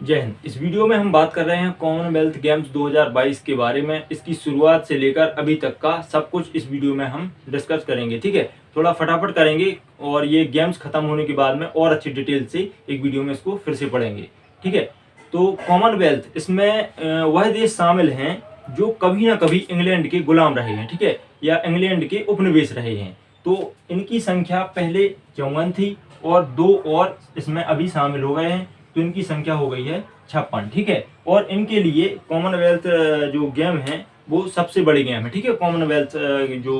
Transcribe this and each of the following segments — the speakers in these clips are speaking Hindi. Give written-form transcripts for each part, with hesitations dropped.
जय हिंद। इस वीडियो में हम बात कर रहे हैं कॉमनवेल्थ गेम्स 2022 के बारे में। इसकी शुरुआत से लेकर अभी तक का सब कुछ इस वीडियो में हम डिस्कस करेंगे। ठीक है, थोड़ा फटाफट करेंगे और ये गेम्स खत्म होने के बाद में और अच्छी डिटेल से एक वीडियो में इसको फिर से पढ़ेंगे। ठीक है, तो कॉमनवेल्थ इसमें वह देश शामिल हैं जो कभी ना कभी इंग्लैंड के गुलाम रहे हैं। ठीक है, या इंग्लैंड के उपनिवेश रहे हैं। तो इनकी संख्या पहले 54 थी और 2 और इसमें अभी शामिल हो गए हैं, तो इनकी संख्या हो गई है 56। ठीक है, और इनके लिए कॉमनवेल्थ जो गेम है वो सबसे बड़े गेम है। ठीक है, कॉमनवेल्थ जो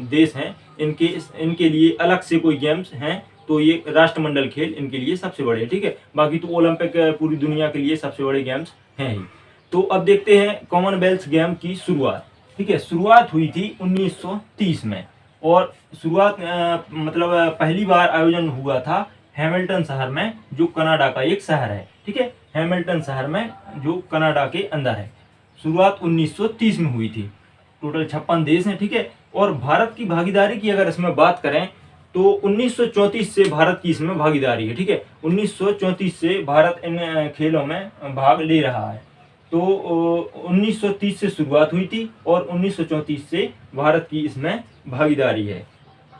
देश हैं इनके लिए अलग से कोई गेम्स हैं तो ये राष्ट्रमंडल खेल इनके लिए सबसे बड़े हैं। ठीक है, बाकी तो ओलंपिक पूरी दुनिया के लिए सबसे बड़े गेम्स हैं ही। तो अब देखते हैं कॉमनवेल्थ गेम की शुरुआत। ठीक है, शुरुआत हुई थी 1930 में और शुरुआत मतलब पहली बार आयोजन हुआ था हैमिल्टन शहर में, जो कनाडा का एक शहर है। ठीक है, हैमिल्टन शहर में जो कनाडा के अंदर है। शुरुआत 1930 में हुई थी। टोटल 56 देश हैं। ठीक है, और भारत की भागीदारी की अगर इसमें बात करें तो 1934 से भारत की इसमें भागीदारी है। ठीक है, 1934 से भारत इन खेलों में भाग ले रहा है। तो 1930 से शुरुआत हुई थी और 1934 से भारत की इसमें भागीदारी है।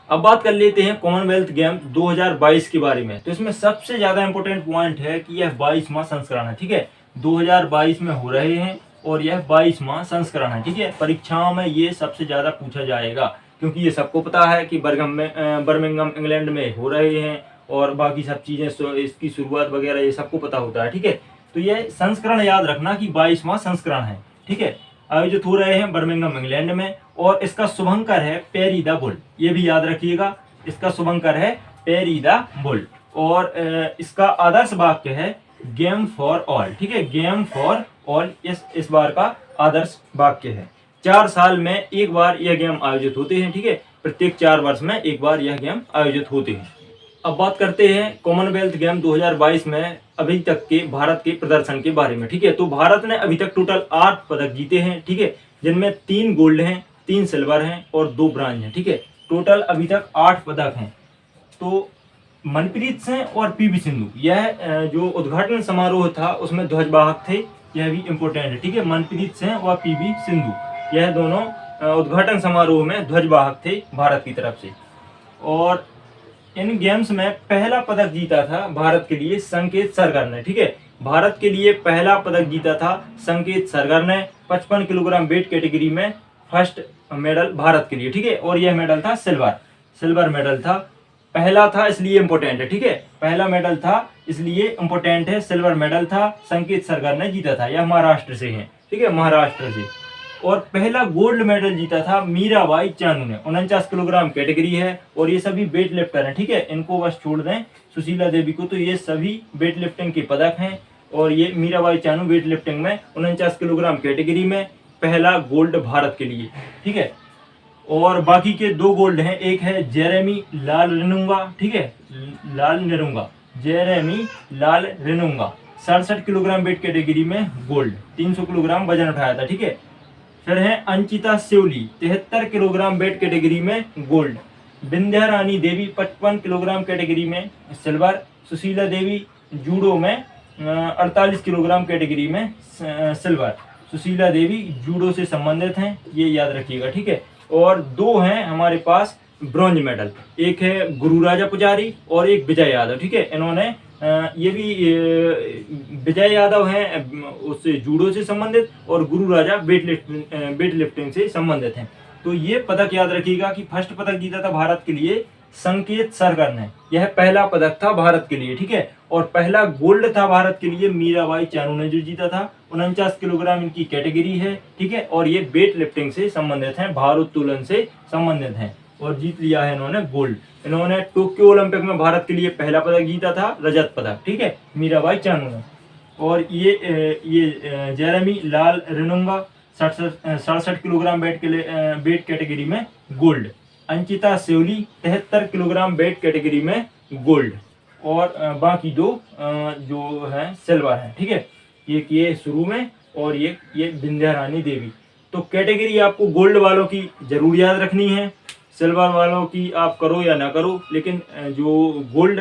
अब बात कर लेते हैं कॉमनवेल्थ गेम 2022 के बारे में। तो इसमें सबसे ज्यादा इंपॉर्टेंट पॉइंट है कि यह 22वां संस्करण है। ठीक है, 2022 में हो रहे हैं और यह 22वां संस्करण है। ठीक है, परीक्षाओं में ये सबसे ज्यादा पूछा जाएगा क्योंकि ये सबको पता है कि बर्मिंघम इंग्लैंड में हो रहे हैं और बाकी सब चीजें इसकी शुरुआत वगैरह ये सबको पता होता है। ठीक है, तो ये संस्करण याद रखना कि 22वां संस्करण है। ठीक है, आयोजित हो रहे हैं बर्मिंघम इंग्लैंड में और इसका शुभंकर है पेरी द बुल। ये भी याद रखिएगा, इसका शुभंकर है पेरी द बुल और इसका आदर्श वाक्य है गेम फॉर ऑल। ठीक है, गेम फॉर ऑल इस बार का आदर्श वाक्य है। 4 साल में एक बार यह गेम आयोजित होते हैं। ठीक है, प्रत्येक 4 वर्ष में एक बार यह गेम आयोजित होते हैं। अब बात करते हैं कॉमनवेल्थ गेम 2022 में अभी तक के भारत के प्रदर्शन के बारे में। ठीक है, तो भारत ने अभी तक टोटल 8 पदक जीते हैं। ठीक है, जिनमें 3 गोल्ड हैं, 3 सिल्वर हैं और 2 ब्रांज हैं। ठीक है, टोटल अभी तक 8 पदक हैं। तो मनप्रीत सिंह और पीवी सिंधु, यह जो उद्घाटन समारोह था उसमें ध्वजवाहक थे। यह भी इम्पोर्टेंट है। ठीक है, मनप्रीत सिंह और पीवी सिंधु यह दोनों उद्घाटन समारोह में ध्वजवाहक थे भारत की तरफ से। और इन गेम्स में पहला पदक जीता था भारत के लिए संकेत सरगर ने। ठीक है, भारत के लिए पहला पदक जीता था संकेत सरगर ने 55 किलोग्राम वेट कैटेगरी में फर्स्ट मेडल भारत के लिए। ठीक है, और यह मेडल था सिल्वर मेडल था। पहला था इसलिए इम्पोर्टेंट है। ठीक है, पहला मेडल था इसलिए इम्पोर्टेंट है, सिल्वर मेडल था, संकेत सरगर ने जीता था। यह महाराष्ट्र से है। ठीक है, महाराष्ट्र से। और पहला गोल्ड मेडल जीता था मीराबाई चानू ने। 49 किलोग्राम कैटेगरी है और ये सभी वेट लिफ्टर हैं। ठीक है, इनको बस छोड़ दें सुशीला देवी को, तो ये सभी वेट लिफ्टिंग के पदक हैं। और ये मीराबाई चानू वेट लिफ्टिंग में 49 किलोग्राम कैटेगरी में पहला गोल्ड भारत के लिए। ठीक है, और बाकी के 2 गोल्ड हैं। एक है जेरेमी लाल रिनुंगा। ठीक है, जेरेमी लाल रिनुंगा 67 किलोग्राम वेट कैटेगरी में गोल्ड, 300 किलोग्राम वजन उठाया था। ठीक है, फिर है Anchita Sevli 73 kilogram weight category में gold, Vindhya Rani Devi 55 kilogram category में सिल्वर, सुशीला देवी जूडो में 48 किलोग्राम कैटेगरी में सिल्वर। सुशीला देवी जूडो से संबंधित हैं, ये याद रखिएगा। ठीक है, और 2 हैं हमारे पास ब्रॉन्ज मेडल। एक है गुरु राजा पुजारी और एक विजय यादव। ठीक है, इन्होंने ये भी विजय यादव हैं उससे जूडो से संबंधित और गुरु राजा वेट लिफ्टिंग से संबंधित हैं। तो ये पदक याद रखिएगा कि फर्स्ट पदक जीता था भारत के लिए संकेत सरगर ने। यह पहला पदक था भारत के लिए। ठीक है, और पहला गोल्ड था भारत के लिए मीराबाई चानू ने जो जीता था। 49 किलोग्राम इनकी कैटेगरी है। ठीक है, और ये वेट लिफ्टिंग से संबंधित हैं, भारोत्तोलन से संबंधित हैं और जीत लिया है इन्होंने गोल्ड। इन्होंने टोक्यो ओलंपिक में भारत के लिए पहला पदक जीता था, रजत पदक। ठीक है, मीराबाई चानू ने। और ये जेरेमी लाल रिनुंगा 67 किलोग्राम वेट कैटेगरी में gold, Anchita Sevli 73 kilogram weight category में गोल्ड और बाकी 2 जो हैं सिल्वर हैं। ठीक है, ये शुरू में और ये विंध्या रानी देवी। तो कैटेगरी आपको गोल्ड वालों की जरूर याद रखनी है। सिल्वर वालों की आप करो या ना करो, लेकिन जो गोल्ड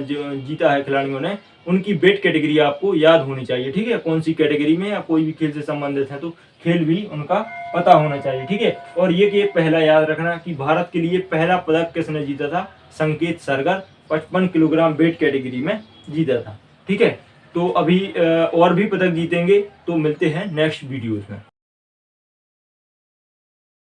जो जीता है खिलाड़ियों ने, उनकी वेट कैटेगरी आपको याद होनी चाहिए, ठीक है, कौन सी कैटेगरी में, या कोई भी खेल से संबंधित है तो खेल भी उनका पता होना चाहिए, ठीक है। और ये कि पहला याद रखना कि भारत के लिए पहला पदक किसने जीता था, संकेत सरगर 55 किलोग्राम वेट कैटेगरी में जीता था, ठीक है। तो अभी और भी पदक जीतेंगे, तो मिलते हैं नेक्स्ट वीडियोज में।